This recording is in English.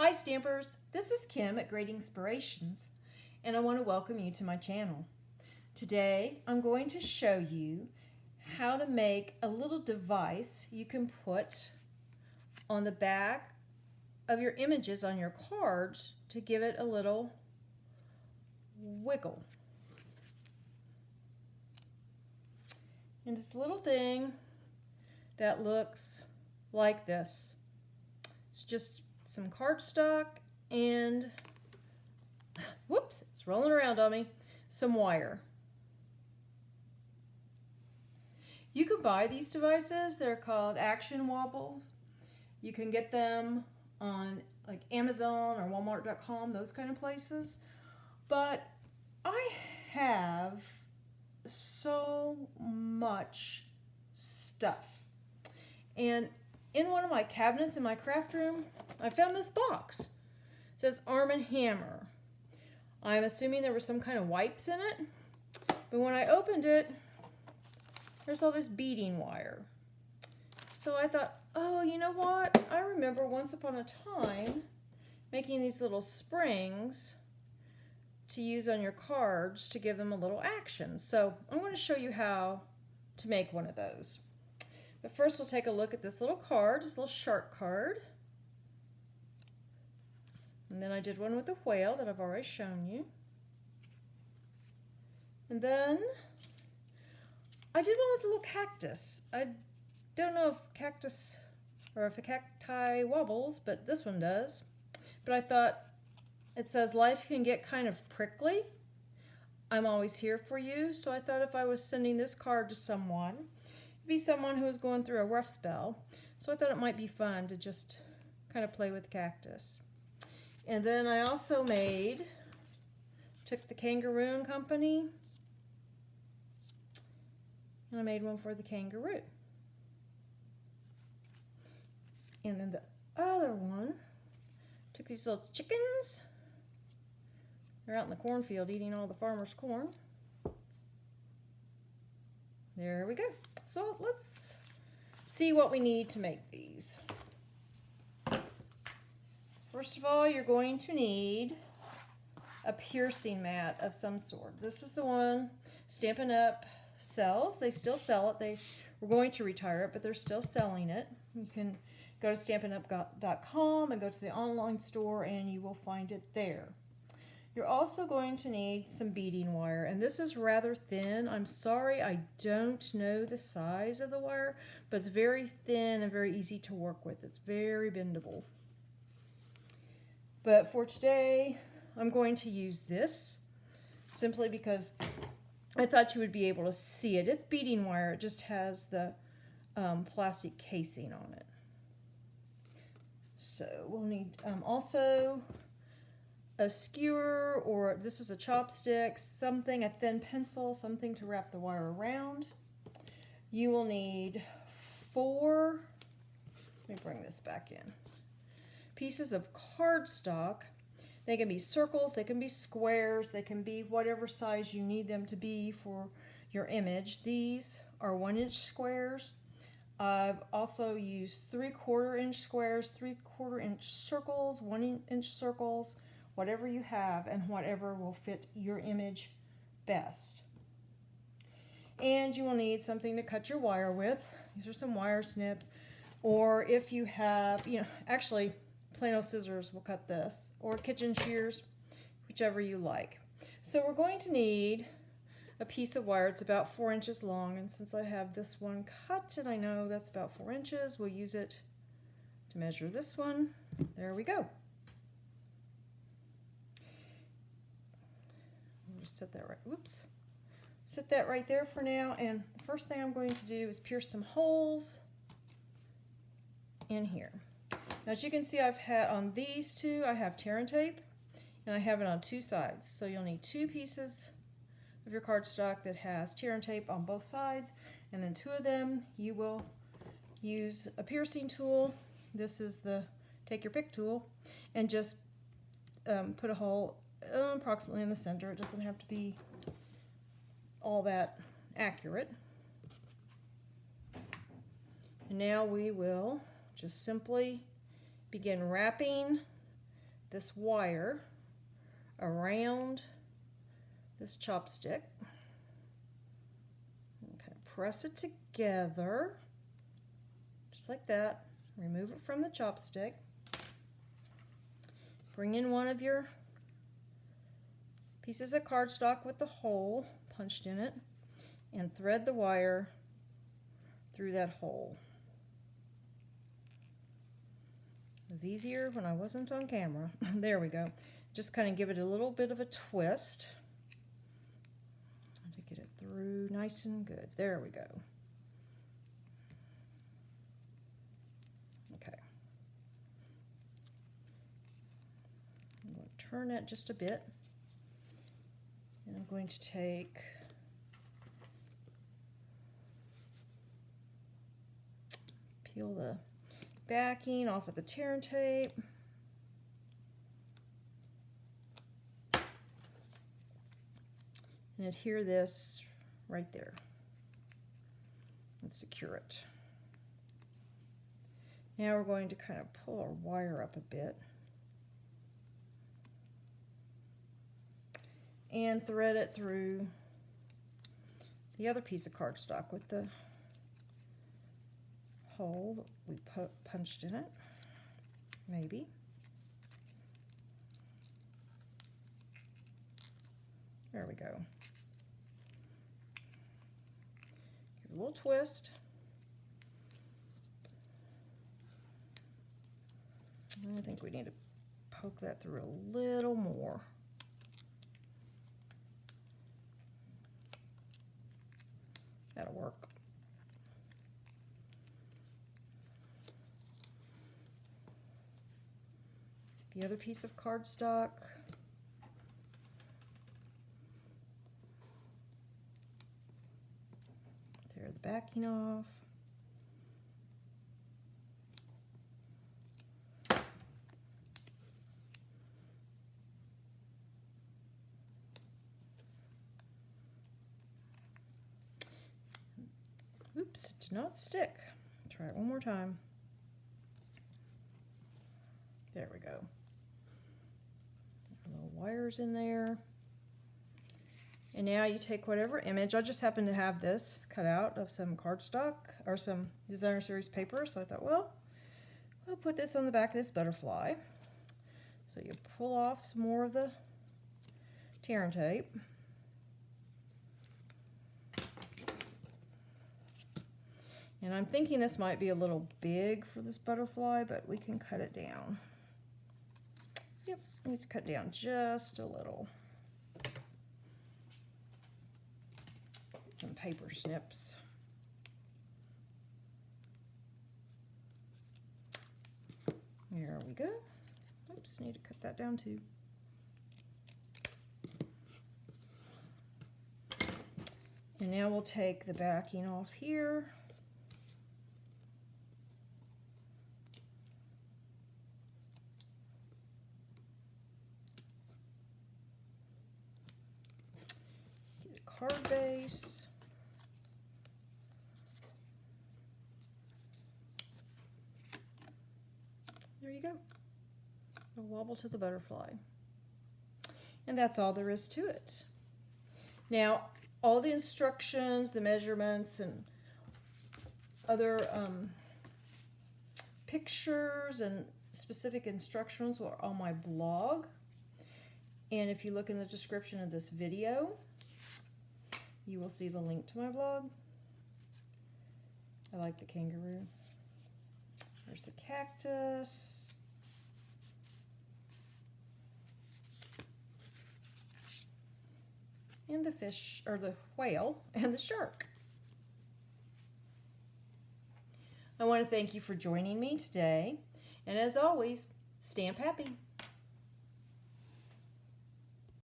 Hi Stampers, this is Kim at Great Inspirations, and I want to welcome you to my channel. Today I'm going to show you how to make a little device you can put on the back of your images on your cards to give it a little wiggle. And this little thing that looks like this. It's just some cardstock and, whoops, it's rolling around on me, some wire. You can buy these devices. They're called action wobbles. You can get them on like Amazon or Walmart.com, those kind of places. But I have so much stuff. And in one of my cabinets in my craft room, I found this box. It says Arm & Hammer. I'm assuming there were some kind of wipes in it. But when I opened it, there's all this beading wire. So I thought, oh, you know what? I remember once upon a time making these little springs to use on your cards to give them a little action. So I'm going to show you how to make one of those. But first we'll take a look at this little card, this little shark card. And then I did one with a whale that I've already shown you. And then I did one with a little cactus. I don't know if cactus or if a cacti wobbles, but this one does. But I thought, it says life can get kind of prickly. I'm always here for you. So I thought if I was sending this card to someone, it'd be someone who was going through a rough spell. So I thought it might be fun to just kind of play with cactus. And then I also took the Kangaroo Company, and I made one for the kangaroo. And then the other one, took these little chickens. They're out in the cornfield eating all the farmer's corn. There we go. So let's see what we need to make these. First of all, you're going to need a piercing mat of some sort. This is the one Stampin' Up! Sells. They still sell it. They were going to retire it, but they're still selling it. You can go to stampinup.com and go to the online store and you will find it there. You're also going to need some beading wire, and this is rather thin. I'm sorry, I don't know the size of the wire, but it's very thin and very easy to work with. It's very bendable. But for today, I'm going to use this simply because I thought you would be able to see it. It's beading wire. It just has the plastic casing on it. So we'll need also a skewer, or this is a chopstick, something, a thin pencil, something to wrap the wire around. You will need 4, let me bring this back in, pieces of cardstock. They can be circles, they can be squares, they can be whatever size you need them to be for your image. These are 1-inch squares. I've also used 3/4 inch squares, 3/4 inch circles, 1-inch circles, whatever you have and whatever will fit your image best. And you will need something to cut your wire with. These are some wire snips, or if you have, actually plain old scissors will cut this, or kitchen shears, whichever you like. So we're going to need a piece of wire. It's about 4 inches long, and since I have this one cut and I know that's about 4 inches, we'll use it to measure this one. There we go. Just set that right, whoops. Set that right there for now, and the first thing I'm going to do is pierce some holes in here. Now, as you can see, I've had on these two, I have tear and tape, and I have it on 2 sides. So you'll need 2 pieces of your cardstock that has tear and tape on both sides, and then 2 of them you will use a piercing tool. This is the take your pick tool, and just put a hole approximately in the center. It doesn't have to be all that accurate. And now we will just simply begin wrapping this wire around this chopstick. Okay, press it together, just like that. Remove it from the chopstick. Bring in one of your pieces of cardstock with the hole punched in it and thread the wire through that hole. It was easier when I wasn't on camera. There we go. Just kind of give it a little bit of a twist to get it through nice and good. There we go. Okay. I'm going to turn it just a bit. And I'm going to take peel the backing off of the tear tape. And adhere this right there and secure it. Now we're going to kind of pull our wire up a bit and thread it through the other piece of cardstock with the hole that we punched in it, maybe. There we go. Give it a little twist. I think we need to poke that through a little more. That'll work. The other piece of cardstock. Tear the backing off. Oops, it did not stick. Try it one more time. There we go. Little wires in there. And now you take whatever image. I just happen to have this cut out of some cardstock or some designer series paper, so I thought, well, we'll put this on the back of this butterfly. So you pull off some more of the tear tape. And I'm thinking this might be a little big for this butterfly, but we can cut it down. Yep, let's cut down just a little. Get some paper snips. There we go. Oops, need to cut that down too. And now we'll take the backing off here. Get a card base. There you go. A wobble to the butterfly. And that's all there is to it. Now, all the instructions, the measurements, and other pictures and specific instructions are on my blog. And if you look in the description of this video, you will see the link to my blog. I like the kangaroo. There's the cactus. And the fish, or the whale, and the shark. I want to thank you for joining me today. And as always, stamp happy.